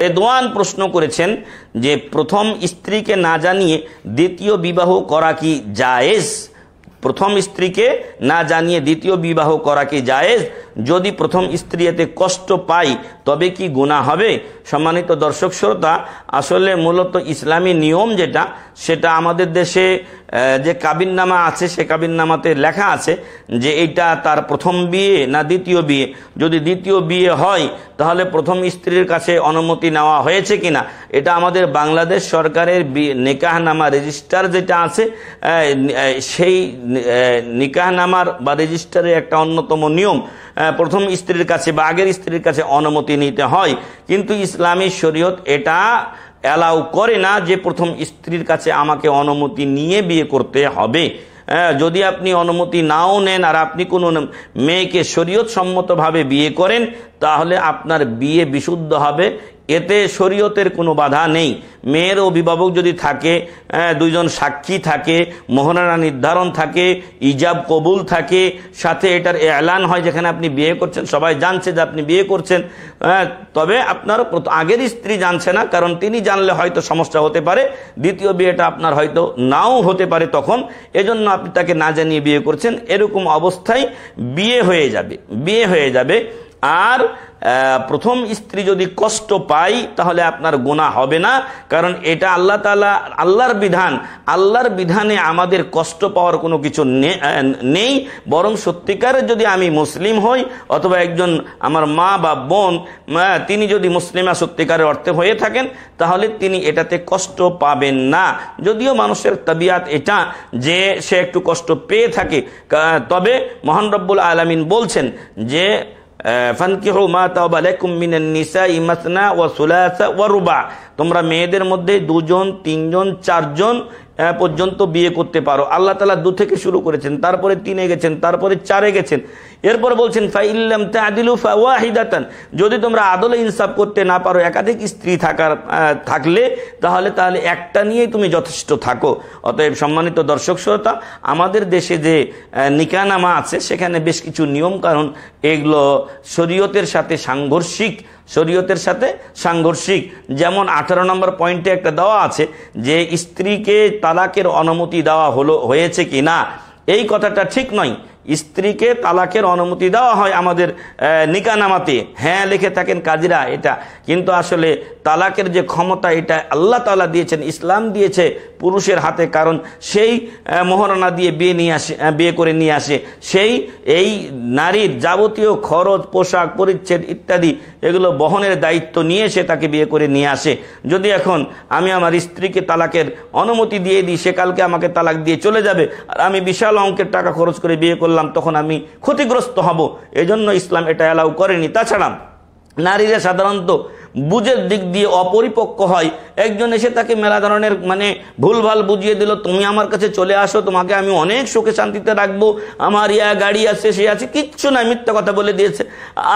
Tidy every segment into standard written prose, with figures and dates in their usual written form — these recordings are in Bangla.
রেদওয়ান প্রশ্ন করেছেন যে প্রথম স্ত্রীকে না জানিয়ে দ্বিতীয় বিবাহ করা কি জায়েজ? প্রথম স্ত্রীকে না জানিয়ে দ্বিতীয় বিবাহ করা কি জায়েজ? যদি প্রথম স্ত্রী এতে কষ্ট পায় তবে কি গুনাহ হবে? সম্মানিত দর্শক শ্রোতা, আসলে মূলত ইসলামী নিয়ম যেটা, সেটা আমাদের দেশে যে কাবিননামা আছে সে কাবিননামাতে লেখা আছে যে এইটা তার প্রথম বিয়ে না দ্বিতীয় বিয়ে। যদি দ্বিতীয় বিয়ে হয় তাহলে প্রথম স্ত্রীর কাছে অনুমতি নেওয়া হয়েছে কিনা, এটা আমাদের বাংলাদেশ সরকারের নিকাহনামা রেজিস্টার যেটা আছে সেই নিকাহনামার বা রেজিস্টারের একটা অন্যতম নিয়ম প্রথম স্ত্রীর কাছে বা আগের স্ত্রীর কাছে অনুমতি নিতে হয়। কিন্তু ইসলামী শরীয়ত এটা অ্যালাউ করে না যে প্রথম স্ত্রীর কাছে আমাকে অনুমতি নিয়ে বিয়ে করতে হবে। যদি আপনি অনুমতি নাও নেন আর আপনি কোনো মেয়েকে শরীয়ত সম্মতভাবে বিয়ে করেন তাহলে আপনার বিয়ে বিশুদ্ধ হবে, এতে শরীয়তের কোনো বাধা নেই। মেয়ের অভিভাবক যদি থাকে, দুইজন সাক্ষী থাকে, মোহরানা নির্ধারণ থাকে, ইজাব কবুল থাকে, সাথে এটার এলান হয় যেখানে আপনি বিয়ে করছেন, সবাই জানছে যে আপনি বিয়ে করছেন, তবে আপনার আগের স্ত্রী জানছে না, কারণ তিনি জানলে হয়তো সমস্যা হতে পারে, দ্বিতীয় বিয়েটা আপনার হয়তো নাও হতে পারে তখন, এজন্য আপনি তাকে না জানিয়ে বিয়ে করছেন। এরকম অবস্থায় বিয়ে হয়ে যাবে। আর প্রথম স্ত্রী যদি কষ্ট পায় তাহলে আপনার গুনাহ হবে না, কারণ এটা আল্লাহ তাআলা আল্লাহর বিধানে আমাদের কষ্ট পাওয়ার কোনো কিছু নেই। বরং সত্যিকারের যদি আমি মুসলিম হই অথবা একজন আমার মা বা বোন তিনি যদি মুসলিমা সত্যিকারের অর্থে হয়ে থাকেন তাহলে তিনি এটাতে কষ্ট পাবেন না। যদিও মানুষের তাবিয়াত এটা যে সে একটু কষ্ট পেয়ে থাকে, তবে মহান রব্বুল আলামিন বলছেন যে ফানকিহু মা তাবা লাকুম মিনান নিসাই মাসনা ওয়া সুলাসা ওয়া রুবা, তোমরা মেয়েদের মধ্যে 2 জন 3 জন 4 জন পর্যন্ত বিয়ে করতে পারো। আল্লাহ তাআলা 2 থেকে শুরু করেছেন, তারপরে 3-এ গেছেন, তারপরে 4-এ গেছেন, এরপর বলছেন ফাইল্লাম তাদিলু ফাওয়াহিদাতান, যদি তোমরা আদলে ইনসাফ করতে না পারো, একাধিক স্ত্রী থাকলে তাহলে একটা নিয়েই তুমি যথেষ্ট থাকো। অতএব সম্মানিত দর্শক শ্রোতা, আমাদের দেশে যে নিকাহনামা আছে সেখানে বেশ কিছু নিয়ম কারণ এগুলো শরীয়তের সাথে সাংঘর্ষিক। যেমন 18 নম্বর পয়েন্টে একটা দেওয়া আছে যে স্ত্রীকে তালাকের অনুমতি দেওয়া হয়েছে কিনা, এই কথাটা ঠিক নয়। স্ত্রীকে তালাকের অনুমতি দেওয়া হয় আমাদের নিকাহনামাতে, হ্যাঁ লিখে থাকেন কাজীরা এটা, কিন্তু আসলে তালাকের যে ক্ষমতা এটা আল্লাহ তাআলা দিয়েছেন, ইসলাম দিয়েছে পুরুষের হাতে, কারণ সেই মোহরানা দিয়ে বিয়ে করে নিয়ে আসে, এই নারীর যাবতীয় খরচ, পোশাক, পরিচ্ছদ ইত্যাদি এগুলো বহনের দায়িত্ব নিয়ে সে তাকে বিয়ে করে নিয়ে আসে। যদি এখন আমি আমার স্ত্রীকে তালাকের অনুমতি দিয়ে দিই, সে কালকে আমাকে তালাক দিয়ে চলে যাবে, আর আমি বিশাল অঙ্কের টাকা খরচ করে বিয়ে করলাম, তখন আমি ক্ষতিগ্রস্ত হব। এজন্য ইসলাম এটা অ্যালাউ করেনি। তাছাড়া নারীরা সাধারণত বুঝের দিক দিয়ে অপরিপক্ক হয়, একজন এসে তাকে মেলা ধরনের ভুলভাল বুঝিয়ে দিল, তুমি আমার কাছে চলে আসো, তোমাকে আমি অনেক সুখে শান্তিতে রাখবো, আমার গাড়ি আছে, সে আছে, কিচ্ছু নাই, মিথ্যা কথা বলে দিয়েছে।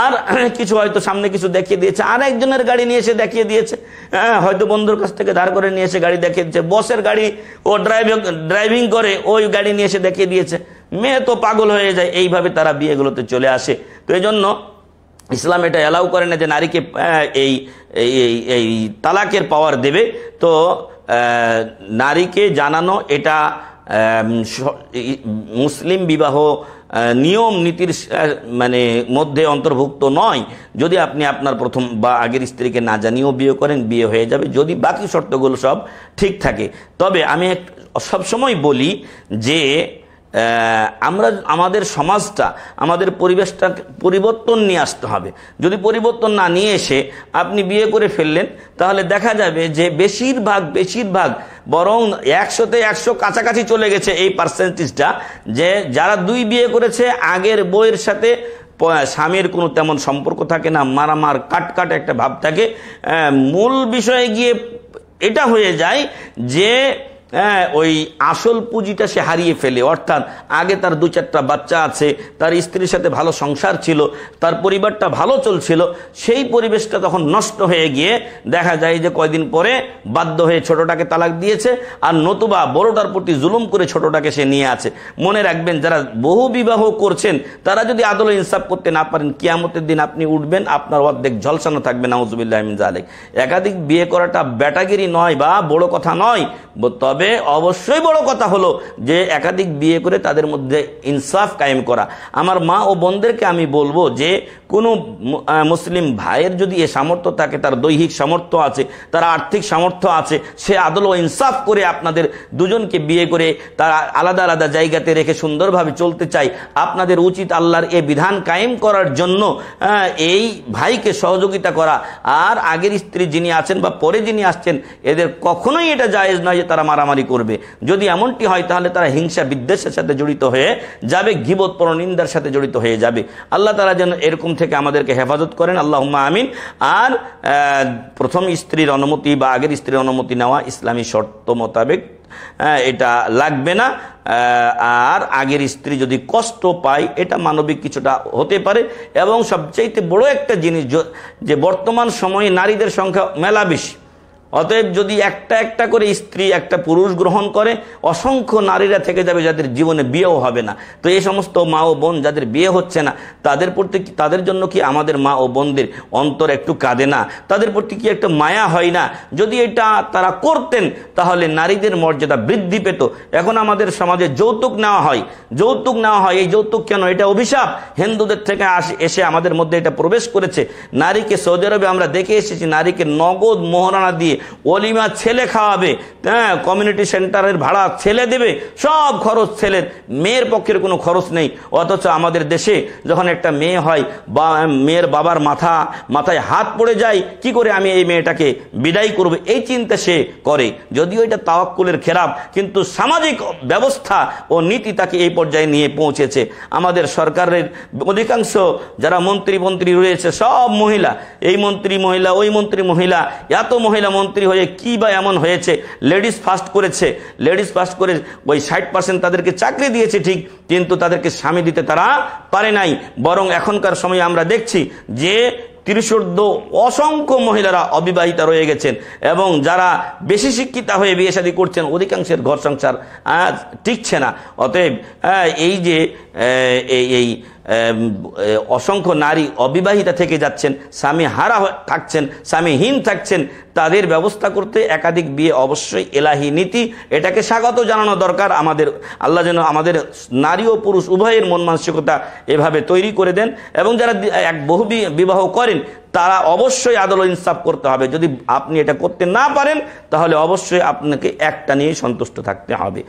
আর কিছু হয়তো সামনে কিছু দেখিয়ে দিয়েছে, আর একজনের গাড়ি নিয়ে এসে দেখিয়ে দিয়েছে, হয়তো বন্ধুর কাছ থেকে ধার করে নিয়ে এসে গাড়ি দেখিয়ে দিয়েছে, বসের গাড়ি ও ড্রাইভিং করে ওই গাড়ি নিয়ে এসে দেখিয়ে দিয়েছে। মেয়ে তো পাগল হয়ে যায়, এইভাবে তারা বিয়েগুলোতে চলে আসে। তো এই জন্য ইসলাম এটা অ্যালাউ করে না যে নারীকে এই তালাকের পাওয়ার দেবে। তো নারীকে জানানো এটা মুসলিম বিবাহ নিয়ম নীতির মধ্যে অন্তর্ভুক্ত নয়। যদি আপনি আপনার প্রথম বা আগের স্ত্রীকে না জানিয়েও বিয়ে করেন, বিয়ে হয়ে যাবে যদি বাকি শর্তগুলো সব ঠিক থাকে। তবে আমি সবসময় বলি যে আমাদের সমাজটা, আমাদের পরিবেশটা পরিবর্তন নিয়ে আসতে হবে। যদি পরিবর্তন না নিয়ে এসে আপনি বিয়ে করে ফেললেন তাহলে দেখা যাবে যে বেশিরভাগ বরং 100-তে 100 কাছাকাছি চলে গেছে এই পার্সেন্টেজটা, যে যারা 2 বিয়ে করেছে আগের বউয়ের সাথে স্বামীর কোনো তেমন সম্পর্ক থাকে না, মারামার কাট একটা ভাব থাকে। মূল বিষয়ে গিয়ে এটা হয়ে যায় যে ওই আসল পুঁজিটা সে হারিয়ে ফেলে। অর্থাৎ আগে তার 2-4টা বাচ্চা আছে, তার স্ত্রীর সাথে ভালো সংসার ছিল, তার পরিবারটা ভালো চলছিল, সেই পরিবেশটা তখন নষ্ট হয়ে গিয়ে দেখা যায় যে কয়দিন পরে বাধ্য হয়ে ছোটটাকে তালাক দিয়েছে, আর নতুবা বড়টার প্রতি জুলুম করে ছোটটাকে সে নিয়ে আছে। মনে রাখবেন, যারা বহু বিবাহ করছেন তারা যদি আদল ইনসাফ করতে না পারেন, কিয়ামতের দিন আপনি উঠবেন, আপনার অর্ধেক ঝলসানো থাকবে, নাউজুবিল্লাহ মিন যালিক। একাধিক বিয়ে করাটা ব্যাটাগিরি নয় বা বড় কথা নয়, তবে অবশ্যই বড় কথা হলো যে একাধিক বিয়ে করে তাদের মধ্যে ইনসাফ কায়েম করা। আমার মা ও বোনদেরকে আমি বলবো যে কোনো মুসলিম ভাইয়ের যদি এ সামর্থ্য থাকে, তার দৈহিক সামর্থ্য আছে, তার আর্থিক সামর্থ্য আছে, সে আদল ও ইনসাফ করে আপনাদের দুজনকে বিয়ে করে তারা আলাদা আলাদা জায়গাতে রেখে সুন্দরভাবে চলতে চাই, আপনাদের উচিত আল্লাহর এ বিধান কায়েম করার জন্য এই ভাইকে সহযোগিতা করা। আর আগের স্ত্রী যিনি আছেন বা পরে যিনি আসছেন, এদের কখনোই এটা জায়েজ নয় যে তারা মারামারি করবে। যদি এমনটি হয় তাহলে তারা হিংসা বিদ্বেষের সাথে জড়িত হয়ে যাবে, গীবত পরনিন্দার সাথে জড়িত হয়ে যাবে। আল্লাহ তাআলা যেন এরকম থেকে আমাদেরকে হেফাজত করেন, আল্লাহুম্মা আমিন। আর প্রথম স্ত্রীর অনুমতি বা আগের স্ত্রীর অনুমতি নেওয়া ইসলামী শর্ত মোতাবেক এটা লাগবে না। আর আগের স্ত্রী যদি কষ্ট পায়, এটা মানবিক কিছুটা হতে পারে। এবং সবচাইতে বড় একটা জিনিস যে বর্তমান সময়ে নারীদের সংখ্যা মেলা বেশি, অতএব যদি একটা একটা করে স্ত্রী একটা পুরুষ গ্রহণ করে, অসংখ্য নারীরা থেকে যাবে যাদের জীবনে বিয়েও হবে না। তো এই সমস্ত মা ও বোন যাদের বিয়ে হচ্ছে না, তাদের প্রতি তাদের জন্য কি আমাদের মা ও বোনদের অন্তর একটু কাঁদে না? তাদের প্রতি কি একটা মায়া হয় না? যদি এটা তারা করতেন তাহলে নারীদের মর্যাদা বৃদ্ধি পেত। এখন আমাদের সমাজে যৌতুক নেওয়া হয়, এই যৌতুক কেন? এটা অভিশাপ হিন্দুদের থেকে এসে আমাদের মধ্যে এটা প্রবেশ করেছে। নারীকে সৌদি আরবে আমরা দেখে এসেছি, নারীকে নগদ মোহরানা দিয়ে ওলিমা ছেলে খাওয়াবে, কমিউনিটি সেন্টারের ভাড়া ছেলে দেবে, সব খরচ ছেলের, মেয়ের পক্ষের কোনো খরচ নেই। অথচ আমাদের দেশে যখন একটা মেয়ে হয় বা মেয়ের বাবার মাথায় হাত পড়ে যায়, কি করে আমি এই মেয়েটাকে বিদায় করব, এই চিন্তা সে করে। যদিও এটা তাওয়াক্কুলের খেলাফ, কিন্তু সামাজিক ব্যবস্থা ও নীতি তাকে এই পর্যায়ে নিয়ে পৌঁছেছে। আমাদের সরকারের অধিকাংশ যারা মন্ত্রী রয়েছে সব মহিলা, এই মন্ত্রী মহিলা, ওই মন্ত্রী মহিলা, এত মহিলা মন্ত্রী হয়ে কি বা এমন হয়েছে? লেডিস ফার্স্ট করে ওই 60% তাদেরকে চাকরি দিয়েছে ঠিক, কিন্তু তাদেরকে স্বামী দিতে তারা পারে নাই। বরং এখনকার সময়ে আমরা দেখছি যে 30 অসংখ্য মহিলারা অবিবাহিতা রয়ে গেছেন, এবং যারা বেশি শিক্ষিতা হয়ে বিয়ে শাদী করছেন অধিকাংশের ঘর সংসার টিকছে না। অতএব এই যে এই অসংখ্য নারী অবিবাহিতা থেকে যাচ্ছেন, স্বামী হারা থাকছেন, স্বামীহীন থাকছেন, তাদের ব্যবস্থা করতে একাধিক বিয়ে অবশ্যই এলাহি নীতি, এটাকে স্বাগত জানানো দরকার। আল্লাহ যেন আমাদের নারী ও পুরুষ উভয়ের মন মানসিকতা এভাবে তৈরি করে দেন। এবং যারা বহু বিবাহ করেন তারা অবশ্যই আদল ইনসাফ করতে হবে। যদি আপনি এটা করতে না পারেন তাহলে অবশ্যই আপনাকে একটা নিয়ে সন্তুষ্ট থাকতে হবে।